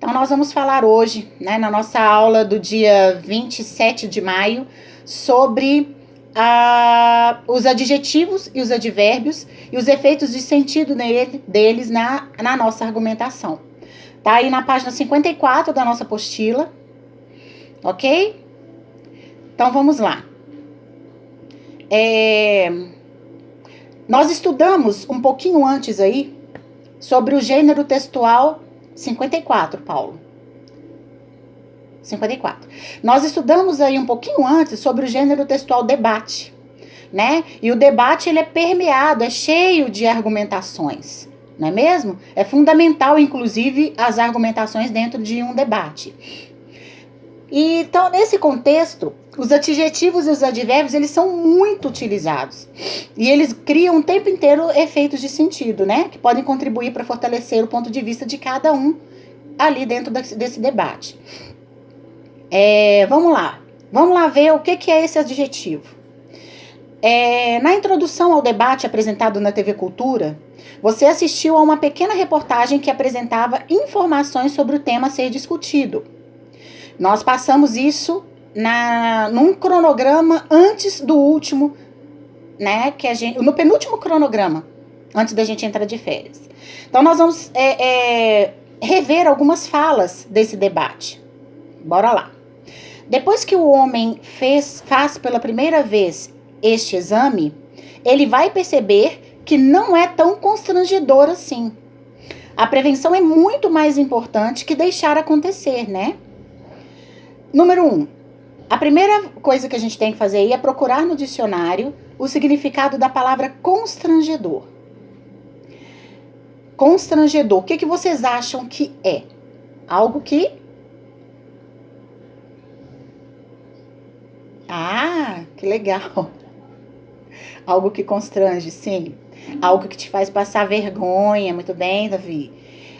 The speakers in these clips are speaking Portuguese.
Então, nós vamos falar hoje, né, na nossa aula do dia 27 de maio, sobre os adjetivos e os advérbios e os efeitos de sentido deles na nossa argumentação. Tá aí na página 54 da nossa apostila, ok? Então, vamos lá. Nós estudamos um pouquinho antes aí sobre o gênero textual 54, Paulo. 54. Nós estudamos aí um pouquinho antes sobre o gênero textual debate, né? E o debate, ele é permeado, é cheio de argumentações, não é mesmo? É fundamental, inclusive, as argumentações dentro de um debate. E, então, nesse contexto, os adjetivos e os advérbios, eles são muito utilizados. E eles criam o tempo inteiro efeitos de sentido, né? Que podem contribuir para fortalecer o ponto de vista de cada um ali dentro desse debate. Vamos lá ver o que é esse adjetivo. Na introdução ao debate apresentado na TV Cultura, você assistiu a uma pequena reportagem que apresentava informações sobre o tema a ser discutido. Nós passamos isso num cronograma antes do último, né? No penúltimo cronograma, antes da gente entrar de férias. Então, nós vamos rever algumas falas desse debate. Bora lá. Depois que o homem faz pela primeira vez este exame, ele vai perceber que não é tão constrangedor assim. A prevenção é muito mais importante que deixar acontecer, né? Número 1. A primeira coisa que a gente tem que fazer aí é procurar no dicionário o significado da palavra constrangedor. Constrangedor, o que vocês acham que é? Algo que... que legal. Algo que constrange, sim. Algo que te faz passar vergonha. Muito bem, Davi.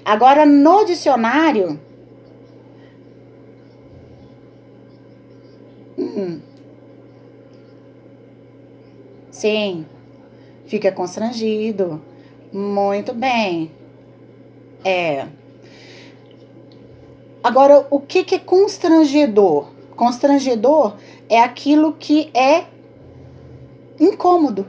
Agora, no dicionário... Sim, fica constrangido. Muito bem. Agora, o que é constrangedor? Constrangedor é aquilo que é incômodo,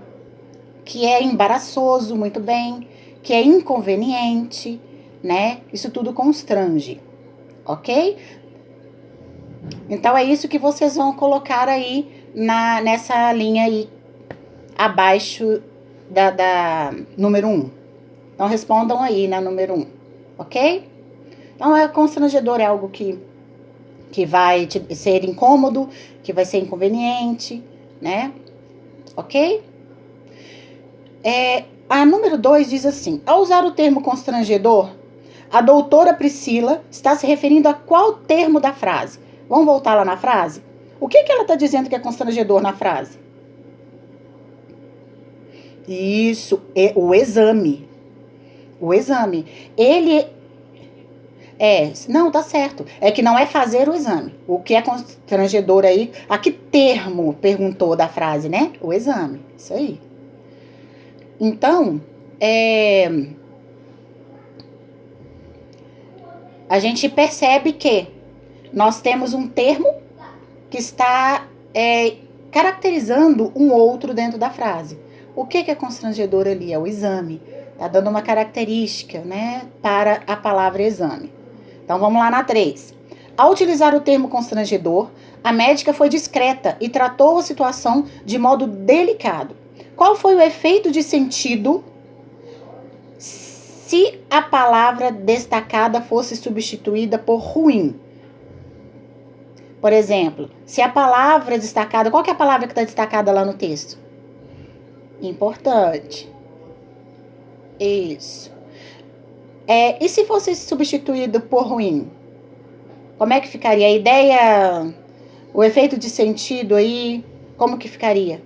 que é embaraçoso, muito bem, que é inconveniente, né? Isso tudo constrange, ok? Então, é isso que vocês vão colocar aí nessa linha aí, abaixo da número 1. Então, respondam aí na número 1, ok? Então, constrangedor é algo que vai ser incômodo, que vai ser inconveniente, né? Ok? A número 2 diz assim: ao usar o termo constrangedor, a doutora Priscila está se referindo a qual termo da frase? Vamos voltar lá na frase? O que ela está dizendo que é constrangedor na frase? Isso, é o exame. O exame. Ele... não, tá certo. É que não é fazer o exame. O que é constrangedor aí? A que termo perguntou da frase, né? O exame. Isso aí. Então, a gente percebe que nós temos um termo que está caracterizando um outro dentro da frase. O que é constrangedor ali? É o exame. Tá dando uma característica, né, para a palavra exame. Então, vamos lá na 3. Ao utilizar o termo constrangedor, a médica foi discreta e tratou a situação de modo delicado. Qual foi o efeito de sentido se a palavra destacada fosse substituída por ruim? Por exemplo, se a palavra destacada... Qual que é a palavra que está destacada lá no texto? Importante. Isso. E se fosse substituído por ruim? Como é que ficaria? A ideia, o efeito de sentido aí, como que ficaria?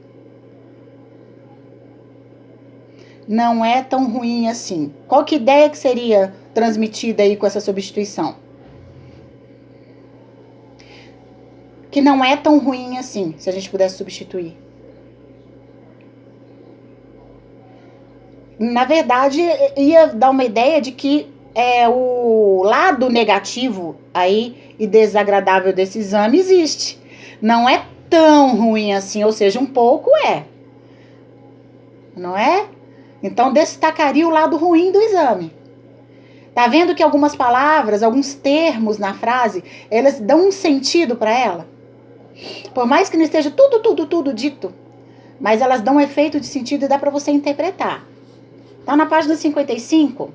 Não é tão ruim assim. Qual que ideia que seria transmitida aí com essa substituição? Que não é tão ruim assim, se a gente pudesse substituir. Na verdade, ia dar uma ideia de que o lado negativo aí e desagradável desse exame existe. Não é tão ruim assim, ou seja, um pouco é. Não é? Então, destacaria o lado ruim do exame. Tá vendo que algumas palavras, alguns termos na frase, elas dão um sentido para ela? Por mais que não esteja tudo dito, mas elas dão um efeito de sentido e dá para você interpretar. Então, na página 55,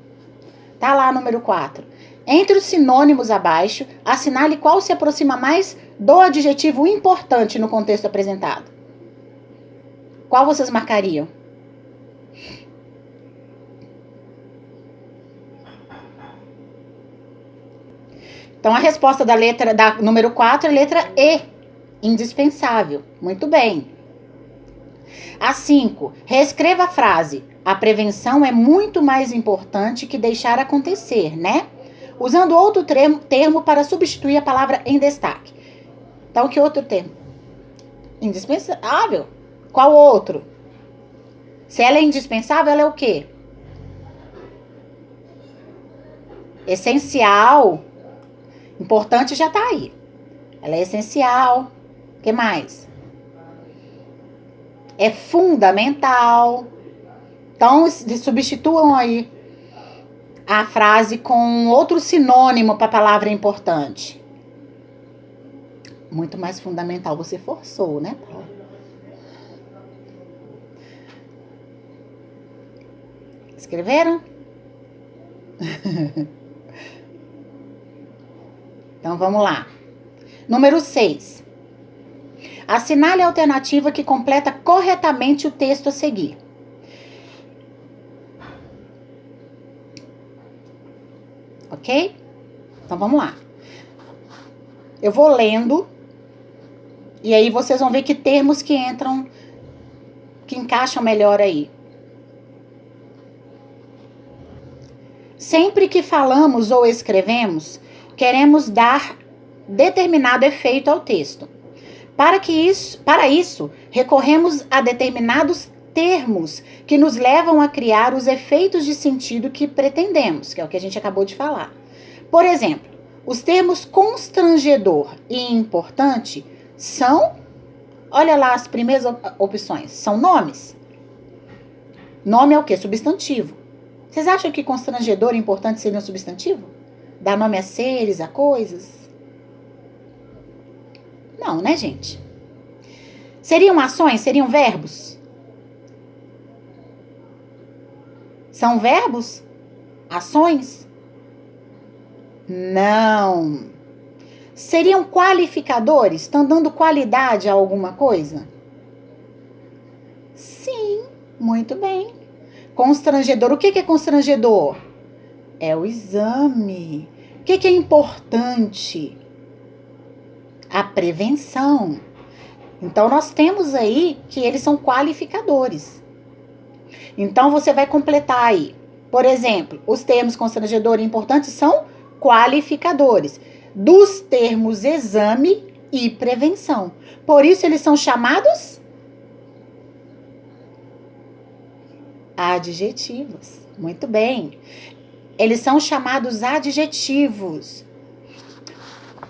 tá lá número 4. Entre os sinônimos abaixo, assinale qual se aproxima mais do adjetivo importante no contexto apresentado. Qual vocês marcariam? Então, a resposta da número 4 é a letra E, indispensável. Muito bem. A 5, reescreva a frase. A prevenção é muito mais importante que deixar acontecer, né? Usando outro termo para substituir a palavra em destaque. Então, que outro termo? Indispensável. Qual outro? Se ela é indispensável, ela é o quê? Essencial. Importante já tá aí. Ela é essencial. O que mais? É fundamental. Então, substituam aí a frase com outro sinônimo para a palavra importante. Muito mais fundamental. Você forçou, né, Paula? Escreveram? Então, vamos lá. Número 6. Assinale a alternativa que completa corretamente o texto a seguir. Ok? Então, vamos lá. Eu vou lendo. E aí, vocês vão ver que termos que entram, que encaixam melhor aí. Sempre que falamos ou escrevemos, queremos dar determinado efeito ao texto. Para isso, recorremos a determinados termos que nos levam a criar os efeitos de sentido que pretendemos, que é o que a gente acabou de falar. Por exemplo, os termos constrangedor e importante são, olha lá as primeiras opções, são nomes. Nome é o quê? Substantivo. Vocês acham que constrangedor e importante seria um substantivo? Dá nome a seres, a coisas? Não, né, gente? Seriam ações? Seriam verbos? São verbos? Ações? Não. Seriam qualificadores? Estão dando qualidade a alguma coisa? Sim, muito bem. Constrangedor. O que é constrangedor? É o exame. O que é importante? A prevenção. Então, nós temos aí que eles são qualificadores. Então, você vai completar aí. Por exemplo, os termos constrangedor e importante são qualificadores dos termos exame e prevenção. Por isso, eles são chamados adjetivos. Muito bem. Eles são chamados adjetivos.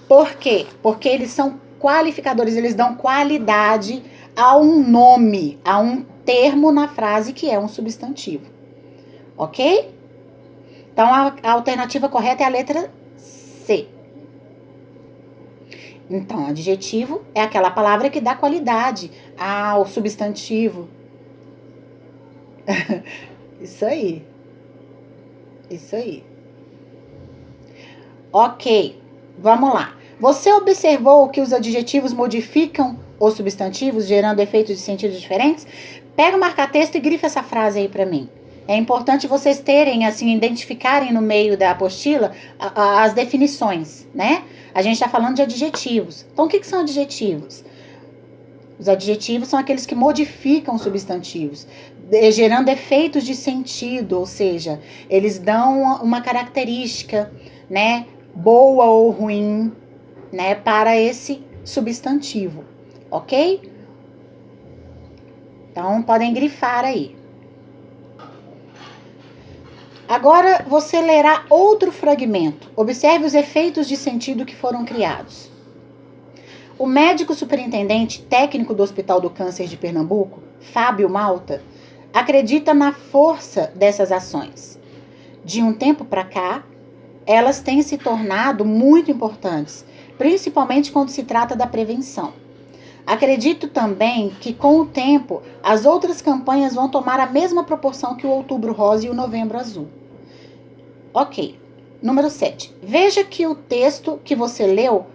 Por quê? Porque eles são qualificadores, eles dão qualidade a um nome, a um termo na frase que é um substantivo. Ok? Então, a alternativa correta é a letra C. Então, adjetivo é aquela palavra que dá qualidade ao substantivo. Isso aí. Isso aí. Ok, vamos lá. Você observou que os adjetivos modificam os substantivos, gerando efeitos de sentido diferentes? Pega o marca-texto e grifa essa frase aí para mim. É importante vocês terem, assim, identificarem no meio da apostila as definições, né? A gente está falando de adjetivos. Então, o que são adjetivos? Os adjetivos são aqueles que modificam os substantivos, gerando efeitos de sentido, ou seja, eles dão uma característica, né, boa ou ruim, né, para esse substantivo, ok? Então, podem grifar aí. Agora você lerá outro fragmento. Observe os efeitos de sentido que foram criados. O médico superintendente técnico do Hospital do Câncer de Pernambuco, Fábio Malta, acredita na força dessas ações. De um tempo para cá, elas têm se tornado muito importantes, principalmente quando se trata da prevenção. Acredito também que, com o tempo, as outras campanhas vão tomar a mesma proporção que o Outubro Rosa e o Novembro Azul. Ok. Número 7. Veja que o texto que você leu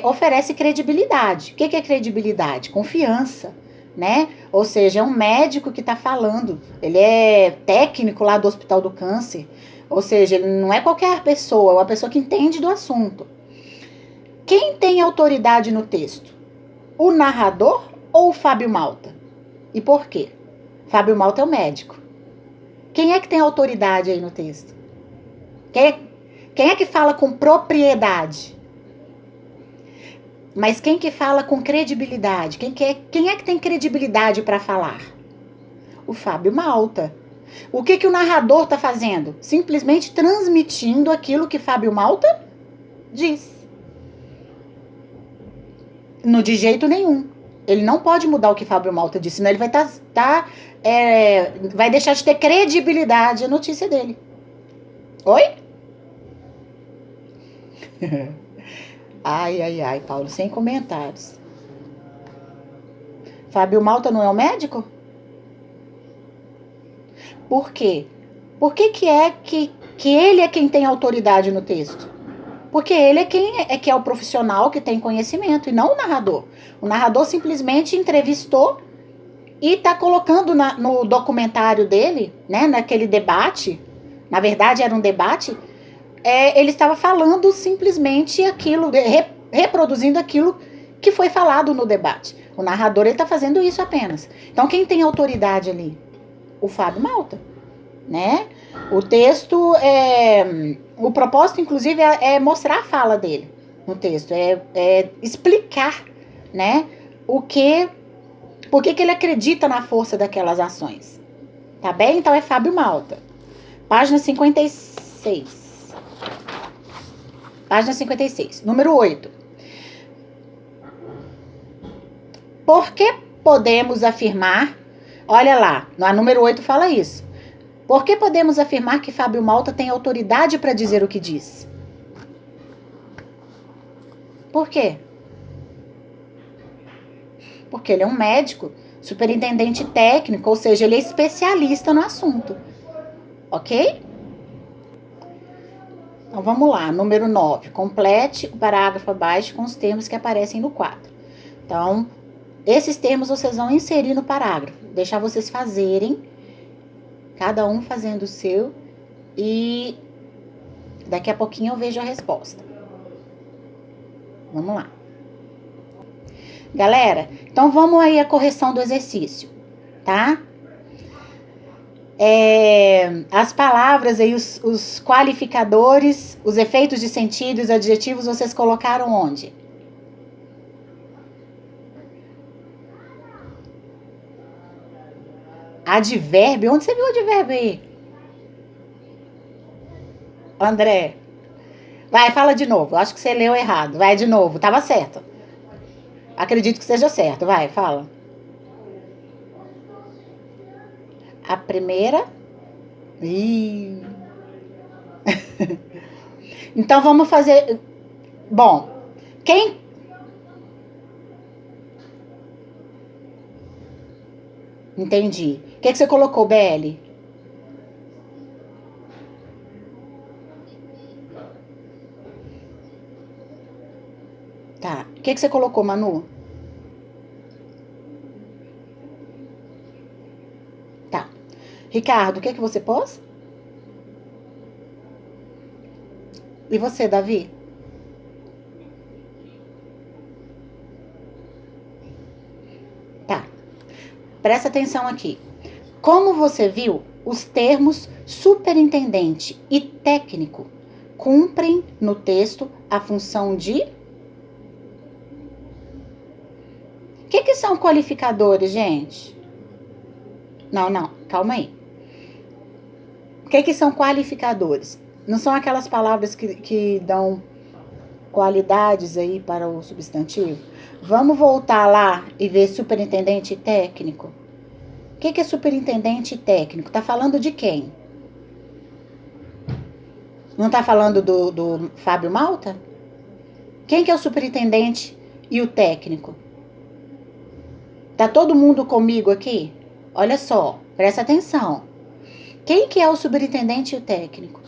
oferece credibilidade. O que é credibilidade? Confiança, né? Ou seja, é um médico que está falando. Ele é técnico lá do Hospital do Câncer. Ou seja, ele não é qualquer pessoa, é uma pessoa que entende do assunto. Quem tem autoridade no texto? O narrador ou o Fábio Malta? E por quê? Fábio Malta é o médico. Quem é que tem autoridade aí no texto? Quem é que fala com propriedade? Mas quem que fala com credibilidade? Quem é que tem credibilidade para falar? O Fábio Malta. O que o narrador está fazendo? Simplesmente transmitindo aquilo que Fábio Malta diz. No de jeito nenhum. Ele não pode mudar o que Fábio Malta disse, senão ele vai vai deixar de ter credibilidade a notícia dele. Oi? Ai, Paulo, sem comentários. Fábio Malta não é o médico? Por quê? Por que ele é quem tem autoridade no texto? Porque ele que é o profissional que tem conhecimento e não o narrador. O narrador simplesmente entrevistou e está colocando no documentário dele, né, naquele debate. Na verdade, era um debate. Ele estava falando simplesmente aquilo, reproduzindo aquilo que foi falado no debate. O narrador está fazendo isso apenas. Então, quem tem autoridade ali? O Fábio Malta, né? O texto, o propósito, inclusive, é mostrar a fala dele no texto, é explicar, né, por que ele acredita na força daquelas ações. Tá bem? Então, é Fábio Malta. Página 56. Página 56. Número 8. Por que podemos afirmar... Olha lá, no número 8 fala isso. Por que podemos afirmar que Fábio Malta tem autoridade para dizer o que diz? Por quê? Porque ele é um médico, superintendente técnico, ou seja, ele é especialista no assunto. Ok? Então, vamos lá. Número 9. Complete o parágrafo abaixo com os termos que aparecem no quadro. Então, esses termos vocês vão inserir no parágrafo. Deixar vocês fazerem, cada um fazendo o seu, e daqui a pouquinho eu vejo a resposta. Vamos lá. Galera, então vamos aí à correção do exercício, tá? As palavras aí, os qualificadores, os efeitos de sentido, os adjetivos, vocês colocaram onde? Advérbio? Onde você viu o advérbio aí? André. Vai, fala de novo. Acho que você leu errado. Vai de novo. Tava certo. Acredito que seja certo. Vai, fala. A primeira. Ih. Então vamos fazer. Bom, quem. Entendi. O que você colocou, BL? Tá. O que você colocou, Manu? Tá. Ricardo, o que você pôs? E você, Davi? Tá. Presta atenção aqui. Como você viu, os termos superintendente e técnico cumprem no texto a função de... O que são qualificadores, gente? Não, calma aí. que são qualificadores? Não são aquelas palavras que dão qualidades aí para o substantivo? Vamos voltar lá e ver superintendente e técnico. O que é superintendente e técnico? Tá falando de quem? Não tá falando do Fábio Malta? Quem que é o superintendente e o técnico? Tá todo mundo comigo aqui? Olha só, presta atenção. Quem que é o superintendente e o técnico?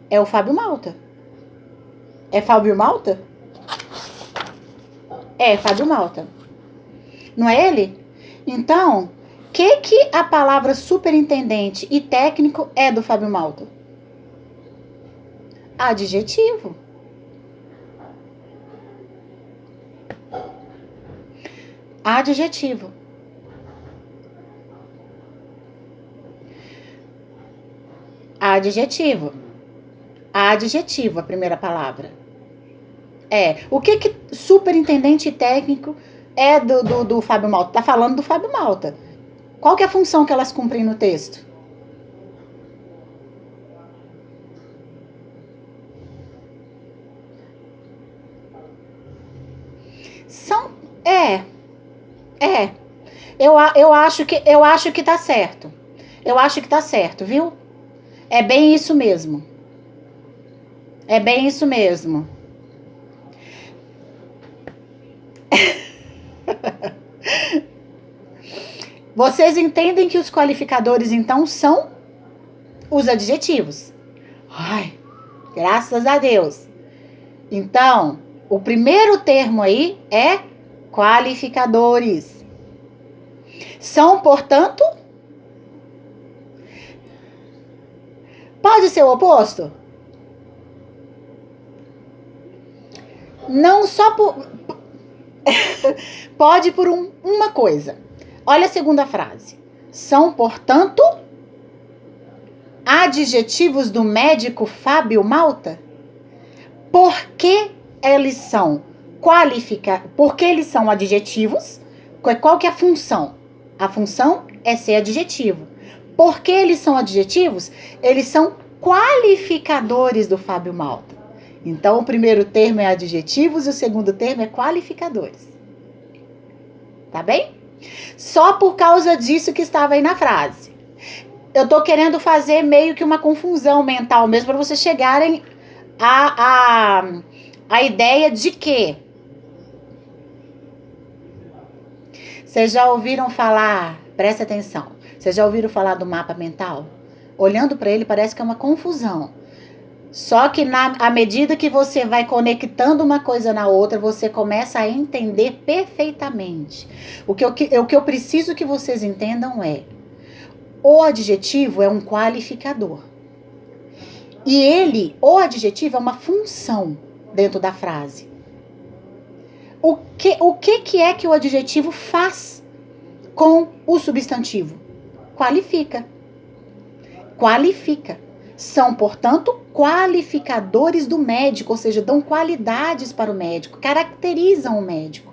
É o Fábio Malta. É Fábio Malta? É Fábio Malta. Não é ele? Então, que a palavra superintendente e técnico é do Fábio Malta? Adjetivo. Adjetivo. Adjetivo. Adjetivo, a primeira palavra. O que superintendente e técnico é do Fábio Malta? Tá falando do Fábio Malta. Qual que é a função que elas cumprem no texto? São... Eu acho que tá certo. Eu acho que tá certo, viu? É bem isso mesmo. É bem isso mesmo. Vocês entendem que os qualificadores, então, são os adjetivos. Ai, graças a Deus. Então, o primeiro termo aí é qualificadores. São, portanto, pode ser o oposto? Não só por... Pode por uma coisa. Olha a segunda frase. São, portanto, adjetivos do médico Fábio Malta? Por que eles são Por que eles são adjetivos? Qual que é a função? A função é ser adjetivo. Por que eles são adjetivos? Eles são qualificadores do Fábio Malta. Então, o primeiro termo é adjetivos e o segundo termo é qualificadores. Tá bem? Só por causa disso que estava aí na frase. Eu tô querendo fazer meio que uma confusão mental mesmo para vocês chegarem a ideia de que vocês já ouviram falar, presta atenção, vocês já ouviram falar do mapa mental? Olhando para ele parece que é uma confusão. Só que à medida que você vai conectando uma coisa na outra, você começa a entender perfeitamente. O que eu preciso que vocês entendam é: o adjetivo é um qualificador. E o adjetivo é uma função dentro da frase. O que é que o adjetivo faz com o substantivo? Qualifica. Qualifica. São, portanto, qualificadores do médico, ou seja, dão qualidades para o médico, caracterizam o médico.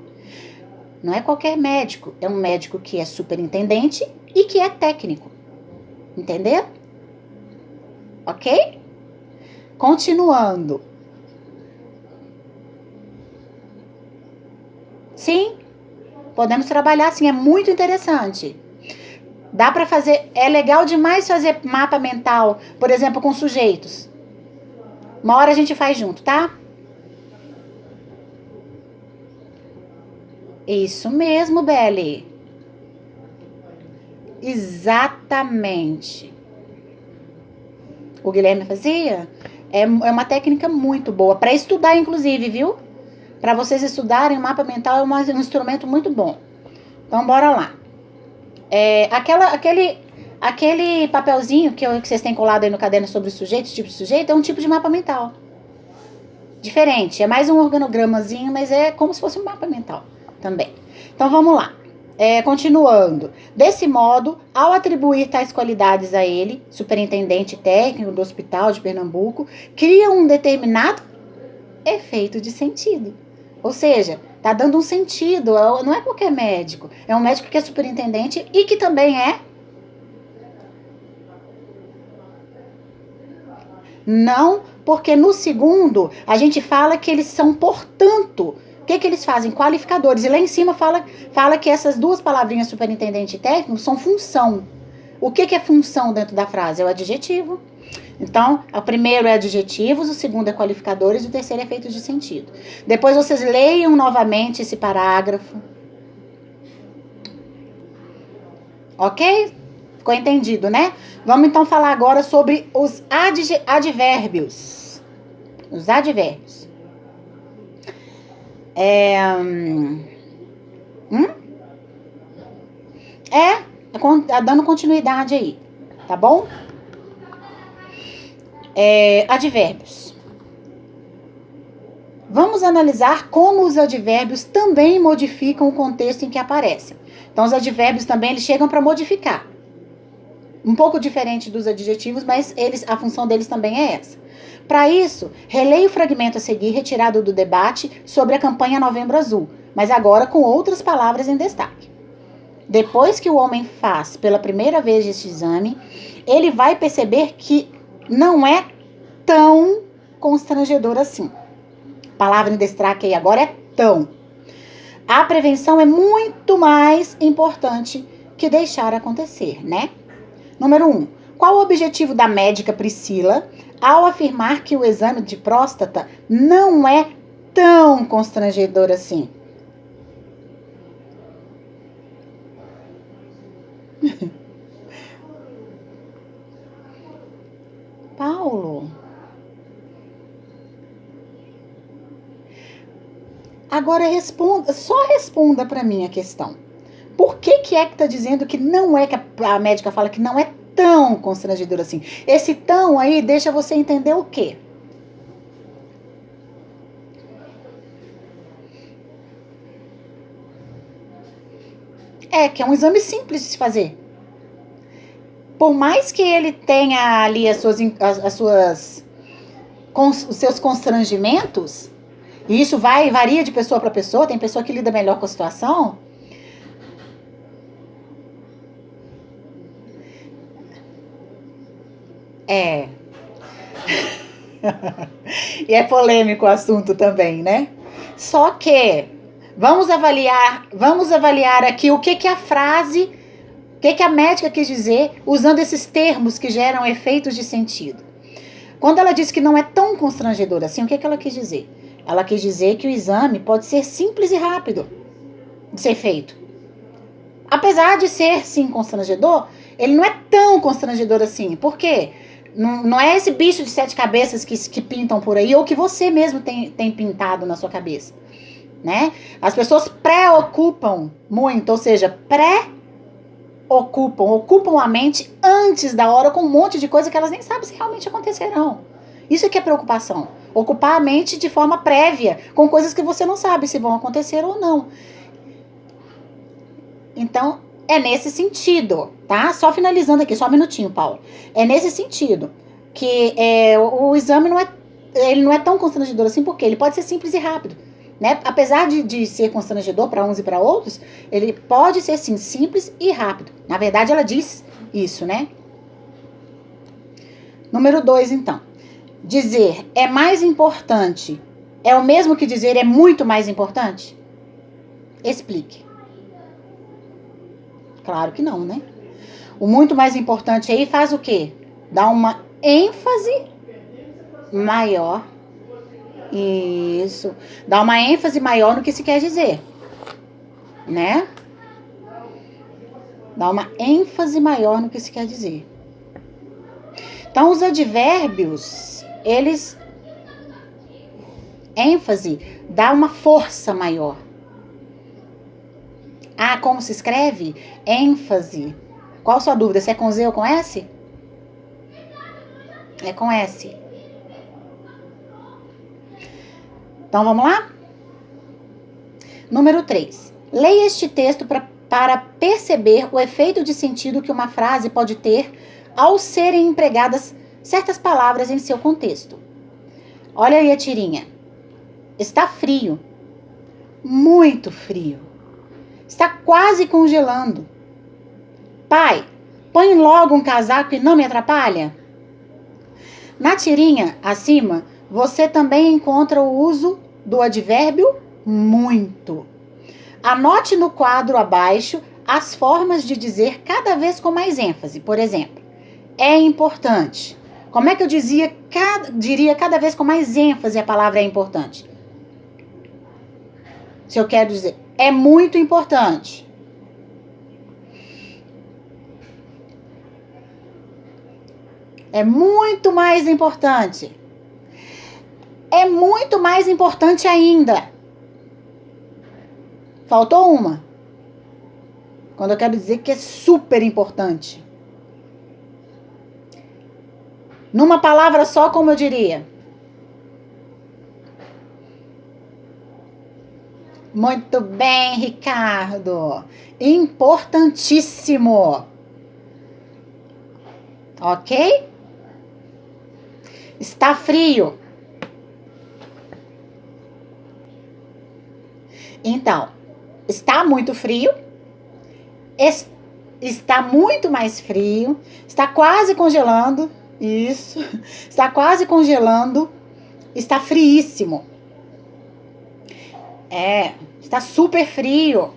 Não é qualquer médico, é um médico que é superintendente e que é técnico. Entendeu? Ok? Continuando. Sim, podemos trabalhar assim, é muito interessante. Dá para fazer, é legal demais fazer mapa mental, por exemplo, com sujeitos. Uma hora a gente faz junto, tá? Isso mesmo, Belle. Exatamente. O Guilherme fazia? É uma técnica muito boa, para estudar inclusive, viu? Para vocês estudarem, o mapa mental é um instrumento muito bom. Então, bora lá. Aquele papelzinho que vocês têm colado aí no caderno sobre sujeitos, tipo de sujeito, é um tipo de mapa mental. Diferente, é mais um organogramazinho, mas é como se fosse um mapa mental também. Então vamos lá. Continuando. Desse modo, ao atribuir tais qualidades a ele, superintendente técnico do Hospital de Pernambuco, cria um determinado efeito de sentido. Ou seja, tá dando um sentido, não é qualquer médico. É um médico que é superintendente e que também é Não, porque no segundo a gente fala que eles são portanto. O que eles fazem? Qualificadores. E lá em cima fala que essas duas palavrinhas, superintendente e técnico, são função. O que é função dentro da frase? É o adjetivo. Então, o primeiro é adjetivos, o segundo é qualificadores e o terceiro é efeitos de sentido. Depois vocês leiam novamente esse parágrafo. Ok? Ficou entendido, né? Vamos então falar agora sobre os advérbios. Os advérbios. Dando continuidade aí, tá bom? Advérbios. Vamos analisar como os advérbios também modificam o contexto em que aparecem. Então, os advérbios também eles chegam para modificar. Um pouco diferente dos adjetivos, mas a função deles também é essa. Para isso, releia o fragmento a seguir retirado do debate sobre a campanha Novembro Azul, mas agora com outras palavras em destaque. Depois que o homem faz pela primeira vez este exame, ele vai perceber que não é tão constrangedor assim. A palavra em destaque aí agora é tão. A prevenção é muito mais importante que deixar acontecer, né? Número 1. Qual o objetivo da médica Priscila ao afirmar que o exame de próstata não é tão constrangedor assim? Paulo. Agora só responda para mim a questão. Por que tá dizendo que não é, que a médica fala que não é tão constrangedor assim? Esse tão aí deixa você entender o quê? Que é um exame simples de se fazer. Por mais que ele tenha ali os seus constrangimentos, e isso varia de pessoa para pessoa, tem pessoa que lida melhor com a situação. E é polêmico o assunto também, né? Só que vamos avaliar aqui o que a frase, o que a médica quis dizer usando esses termos que geram efeitos de sentido. Quando ela disse que não é tão constrangedor assim, o que ela quis dizer? Ela quis dizer que o exame pode ser simples e rápido de ser feito. Apesar de ser, sim, constrangedor, ele não é tão constrangedor assim. Por quê? Não é esse bicho de 7 cabeças que pintam por aí, ou que você mesmo tem pintado na sua cabeça, né? As pessoas preocupam muito, ou seja, ocupam a mente antes da hora com um monte de coisa que elas nem sabem se realmente acontecerão. Isso que é preocupação. Ocupar a mente de forma prévia com coisas que você não sabe se vão acontecer ou não. Então, é nesse sentido, tá? Só finalizando aqui, só um minutinho, Paulo. É nesse sentido que o exame não é tão constrangedor assim, porque ele pode ser simples e rápido, né? Apesar de ser constrangedor para uns e para outros, ele pode ser, sim, simples e rápido. Na verdade, ela diz isso, né? Número 2, então. Dizer é mais importante é o mesmo que dizer é muito mais importante? Explique. Claro que não, né? O muito mais importante aí faz o quê? Dá uma ênfase maior. Isso. Dá uma ênfase maior no que se quer dizer, né? Dá uma ênfase maior no que se quer dizer. Então, os advérbios, ênfase dá uma força maior. Ah, como se escreve? ênfase. Qual a sua dúvida? Se é com Z ou com S? É com S. Então, vamos lá? Número 3. Leia este texto para perceber o efeito de sentido que uma frase pode ter ao serem empregadas certas palavras em seu contexto. Olha aí a tirinha. Está frio. Muito frio. Está quase congelando. Pai, põe logo um casaco e não me atrapalha. Na tirinha acima, você também encontra o uso do advérbio muito. Anote no quadro abaixo as formas de dizer cada vez com mais ênfase. Por exemplo, é importante. Como é que eu diria cada vez com mais ênfase a palavra é importante? Se eu quero dizer, é muito importante. É muito mais importante. É muito mais importante ainda. Faltou uma. Quando eu quero dizer que é super importante. Numa palavra só, como eu diria? Muito bem, Ricardo. Importantíssimo. Ok? Está frio. Então, está muito frio. Está muito mais frio. Está quase congelando. Isso. Está quase congelando. Está friíssimo. Está super frio,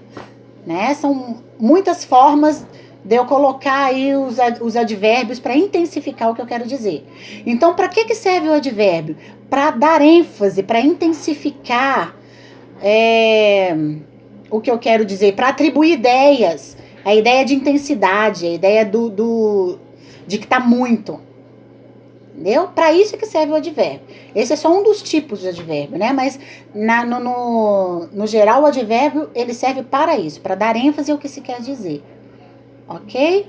né? São muitas formas de eu colocar aí os advérbios para intensificar o que eu quero dizer. Então, para que serve o advérbio? Para dar ênfase, para intensificar o que eu quero dizer, para atribuir ideias, a ideia de intensidade, a ideia de que está muito. Entendeu? Para isso que serve o advérbio. Esse é só um dos tipos de advérbio, né? Mas no geral, o advérbio ele serve para isso, para dar ênfase ao que se quer dizer. Ok?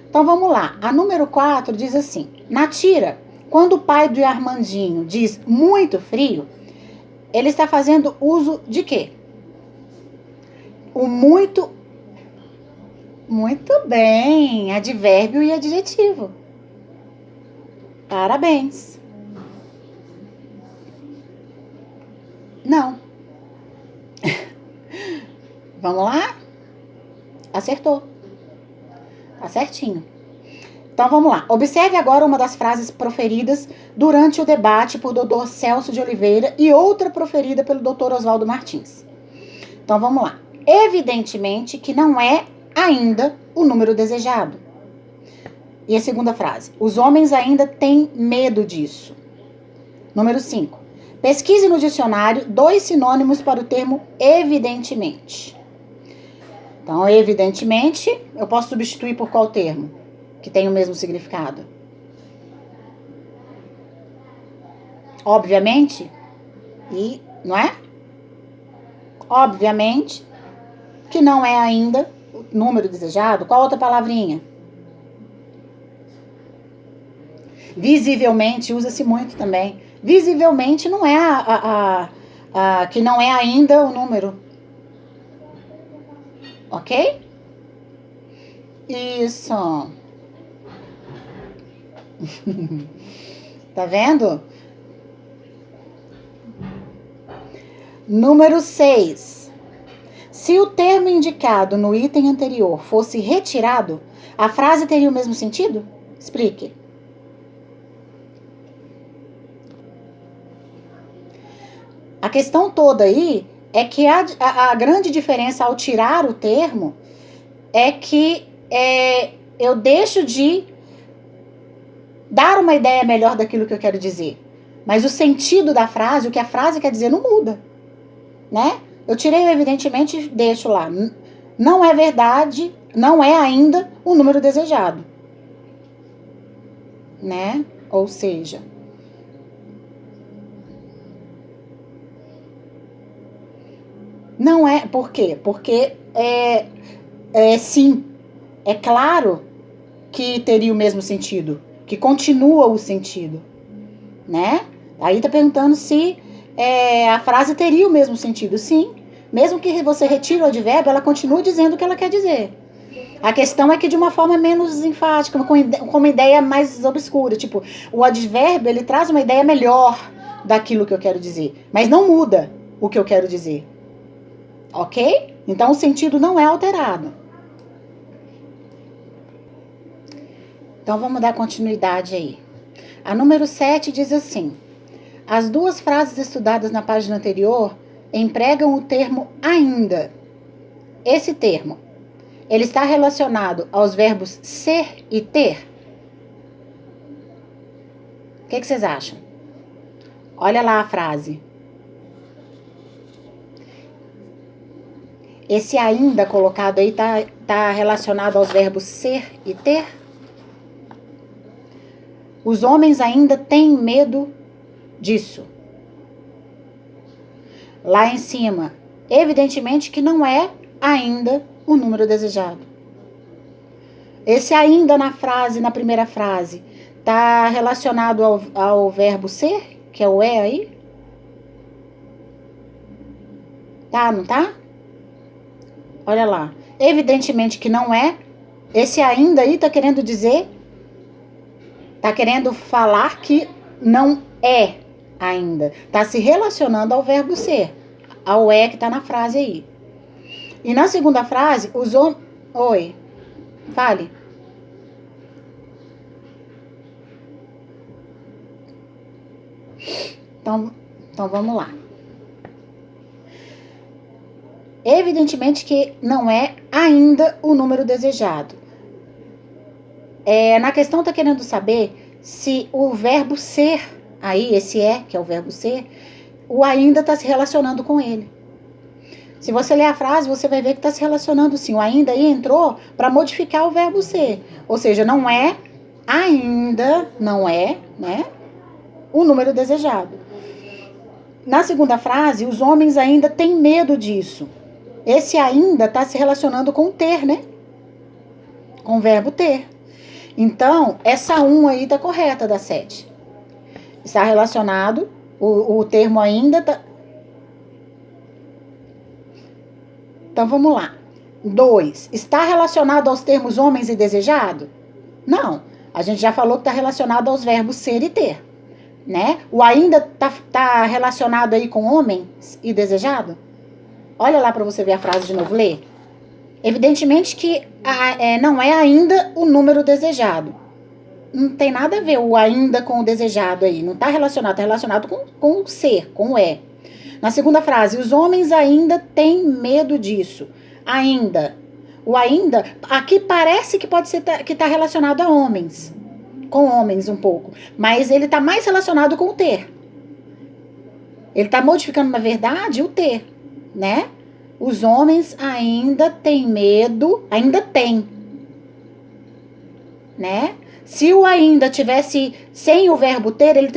Então vamos lá. A número 4 diz assim: na tira, quando o pai do Armandinho diz muito frio, ele está fazendo uso de quê? O muito. Muito bem. Advérbio e adjetivo. Parabéns. Não. Vamos lá? Acertou. Tá certinho. Então vamos lá. Observe agora uma das frases proferidas durante o debate por Dr. Celso de Oliveira e outra proferida pelo Dr. Oswaldo Martins. Então vamos lá. Evidentemente que não é ainda o número desejado. E a segunda frase. Os homens ainda têm medo disso. Número 5. Pesquise no dicionário 2 sinônimos para o termo evidentemente. Então, evidentemente, eu posso substituir por qual termo? Que tem o mesmo significado? Obviamente. E, não é? Obviamente que não é ainda o número desejado. Qual outra palavrinha? Visivelmente, usa-se muito também. Visivelmente não é que não é ainda o número. Ok? Isso. Tá vendo? Número 6. Se o termo indicado no item anterior fosse retirado, a frase teria o mesmo sentido? Explique. A questão toda aí é que a grande diferença ao tirar o termo é que eu deixo de dar uma ideia melhor daquilo que eu quero dizer. Mas o sentido da frase, o que a frase quer dizer, não muda. Né? Eu tirei, evidentemente, e deixo lá. Não é verdade, não é ainda o número desejado. Né? Ou seja... Não é, por quê? Porque sim, é claro que teria o mesmo sentido, que continua o sentido, né? Aí tá perguntando se a frase teria o mesmo sentido. Sim, mesmo que você retire o advérbio, ela continua dizendo o que ela quer dizer. A questão é que de uma forma menos enfática, com uma ideia mais obscura. Tipo, o advérbio, ele traz uma ideia melhor daquilo que eu quero dizer, mas não muda o que eu quero dizer. Ok? Então, o sentido não é alterado. Então, vamos dar continuidade aí. A número 7 diz assim: as duas frases estudadas na página anterior empregam o termo ainda. Esse termo, ele está relacionado aos verbos ser e ter? O que vocês acham? Olha lá a frase. Esse ainda colocado aí tá relacionado aos verbos ser e ter? Os homens ainda têm medo disso. Lá em cima, evidentemente que não é ainda o número desejado. Esse ainda na frase, na primeira frase, tá relacionado ao verbo ser, que é o é aí? Tá, não tá? Olha lá. Evidentemente que não é. Esse ainda aí tá querendo dizer, tá querendo falar que não é ainda. Tá se relacionando ao verbo ser, ao é que tá na frase aí. E na segunda frase, os homens... Oi, fale. Então vamos lá. Evidentemente que não é ainda o número desejado. Na questão está querendo saber se o verbo ser, aí esse é, que é o verbo ser, o ainda está se relacionando com ele. Se você ler a frase, você vai ver que está se relacionando sim. O ainda aí entrou para modificar o verbo ser. Ou seja, não é ainda, não é, né, o número desejado. Na segunda frase, os homens ainda têm medo disso. Esse ainda está se relacionando com ter, né? Com o verbo ter. Então, essa 1 aí está correta da 7. Está relacionado, o termo ainda está... Então, vamos lá. 2. Está relacionado aos termos homens e desejado? Não. A gente já falou que está relacionado aos verbos ser e ter, né? O ainda tá relacionado aí com homens e desejado? Olha lá para você ver a frase de novo, lê. Evidentemente que não é ainda o número desejado. Não tem nada a ver o ainda com o desejado aí. Não está relacionado, está relacionado com o ser, com o é. Na segunda frase, os homens ainda têm medo disso. Ainda. O ainda, aqui parece que pode ser que está relacionado a homens. Com homens um pouco. Mas ele está mais relacionado com o ter. Ele está modificando, na verdade, o ter, né? Os homens ainda têm medo, ainda têm, né? Se o ainda tivesse sem o verbo ter, ele